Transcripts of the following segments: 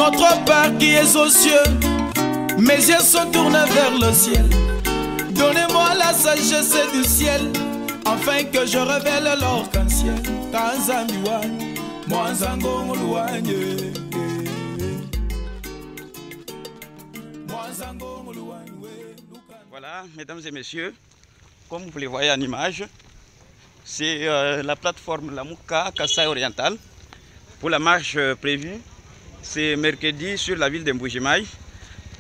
Notre Père qui es aux cieux, mes yeux sont tournés vers le ciel. Donnez-moi la sagesse du ciel, afin que je révèle l'arc-en-ciel. Voilà, mesdames et messieurs, comme vous le voyez en image, c'est la plateforme Lamouka Kasaï Oriental. Pour la marche prévue, c'est mercredi sur la ville de Mbujimaï.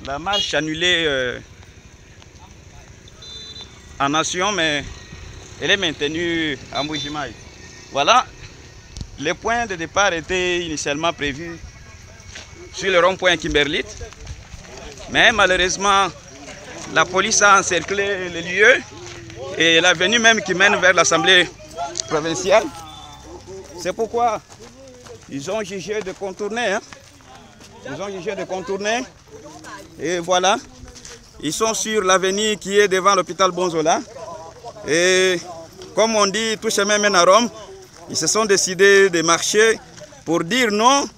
La marche annulée en nation, mais elle est maintenue à Mbujimaï. Voilà, les points de départ étaient initialement prévus sur le rond-point Kimberlit, mais malheureusement, la police a encerclé le lieu et l'avenue même qui mène vers l'Assemblée provinciale. C'est pourquoi ils ont jugé de contourner. Ils ont jugé de contourner. Et voilà, ils sont sur l'avenue qui est devant l'hôpital Bonzola. Et comme on dit, tout chemin mène à Rome. Ils se sont décidés de marcher pour dire non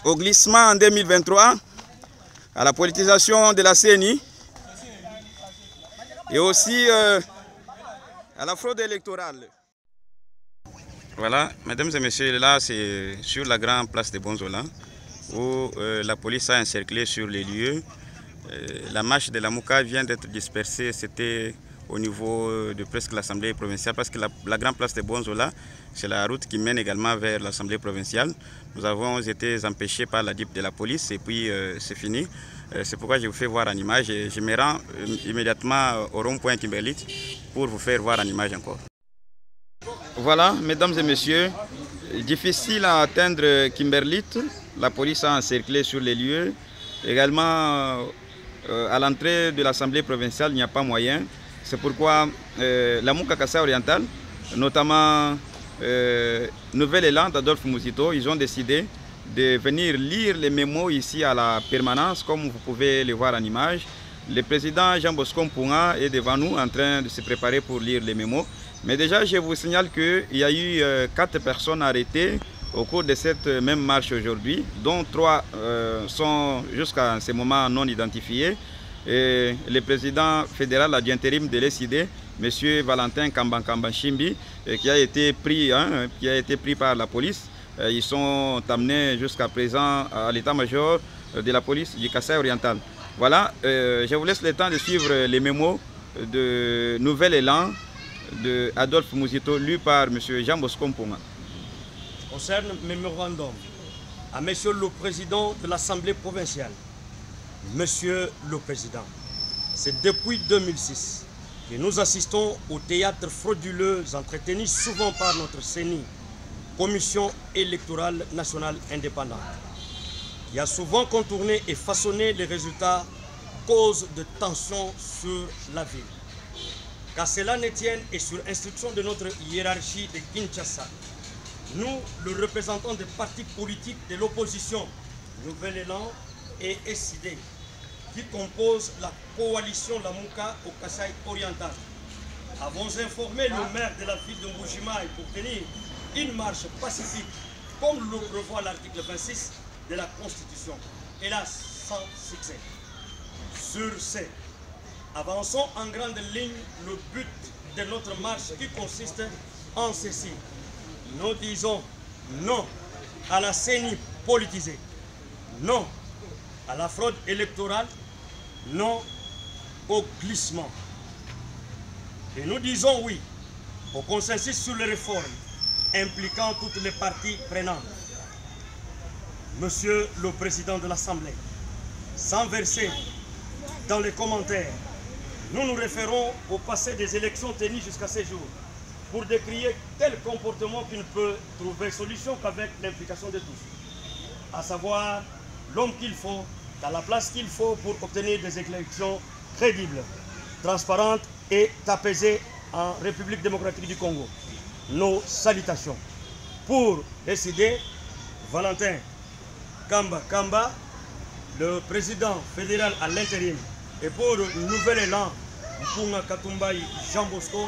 au glissement en 2023, à la politisation de la CENI et aussi à la fraude électorale. Voilà, mesdames et messieurs, là c'est sur la grande place de Bonzola où la police a encerclé sur les lieux. La marche de la Mouka vient d'être dispersée, c'était au niveau de presque l'Assemblée provinciale, parce que la grande place de Bonzola, c'est la route qui mène également vers l'Assemblée provinciale. Nous avons été empêchés par la DIP de la police et puis c'est fini. C'est pourquoi je vous fais voir en image et je me rends immédiatement au rond-point Kimberlit pour vous faire voir en image encore. Voilà, mesdames et messieurs, difficile à atteindre Kimberlit. La police a encerclé sur les lieux. Également, à l'entrée de l'Assemblée provinciale, il n'y a pas moyen. C'est pourquoi Lamouka Kasaï Oriental, notamment Nouvel Élan d'Adolphe Mouzito, ils ont décidé de venir lire les mémos ici à la permanence, comme vous pouvez le voir en image. Le président Jean Bosco Mpunga est devant nous en train de se préparer pour lire les mémos. Mais déjà, je vous signale qu'il y a eu 4 personnes arrêtées au cours de cette même marche aujourd'hui, dont 3 sont jusqu'à ce moment non identifiés. Et le président fédéral d'intérim de l'ESID, M. Valentin Kambankambanchimbi, qui a été pris par la police. Ils sont amenés jusqu'à présent à l'état-major de la police du Kasaï Oriental. Voilà, je vous laisse le temps de suivre les mémos de Nouvel Élan de Adolphe Mouzito, lu par M. Jean Bosco Mpunga. Concerne mémorandum à M. le Président de l'Assemblée provinciale. Monsieur le Président, c'est depuis 2006 que nous assistons au théâtre frauduleux entretenu souvent par notre CENI, Commission électorale nationale indépendante, qui a souvent contourné et façonné les résultats cause de tensions sur la ville. Qu'à cela ne tienne et sur instruction de notre hiérarchie de Kinshasa, nous, le représentant des partis politiques de l'opposition, Nouvel Élan et SID, qui composent la coalition Lamouka au Kasaï Oriental, avons informé le maire de la ville de Mbujimaï pour tenir une marche pacifique, comme le prévoit l'article 26 de la Constitution, hélas sans succès. Sur ce, avançons en grande ligne le but de notre marche qui consiste en ceci. Nous disons non à la CENI politisée, non à la fraude électorale, non au glissement. Et nous disons oui au consensus sur les réformes impliquant toutes les parties prenantes. Monsieur le Président de l'Assemblée, sans verser dans les commentaires, nous nous référons au passé des élections tenues jusqu'à ce jour pour décrier tel comportement qui ne peut trouver solution qu'avec l'implication de tous, à savoir l'homme qu'il faut, dans la place qu'il faut pour obtenir des élections crédibles, transparentes et apaisées en République démocratique du Congo. Nos salutations. Pour décider, Valentin Kamba, le président fédéral à l'intérim, et pour le Nouvel Élan, Mpunga Katumbaï Jean Bosco,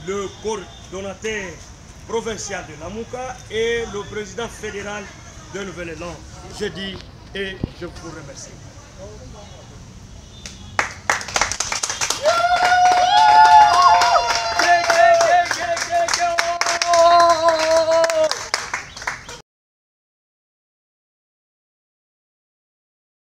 le coordonnateur provincial de Lamouka et le président fédéral de Nouvel Élan. Je dis et je vous remercie.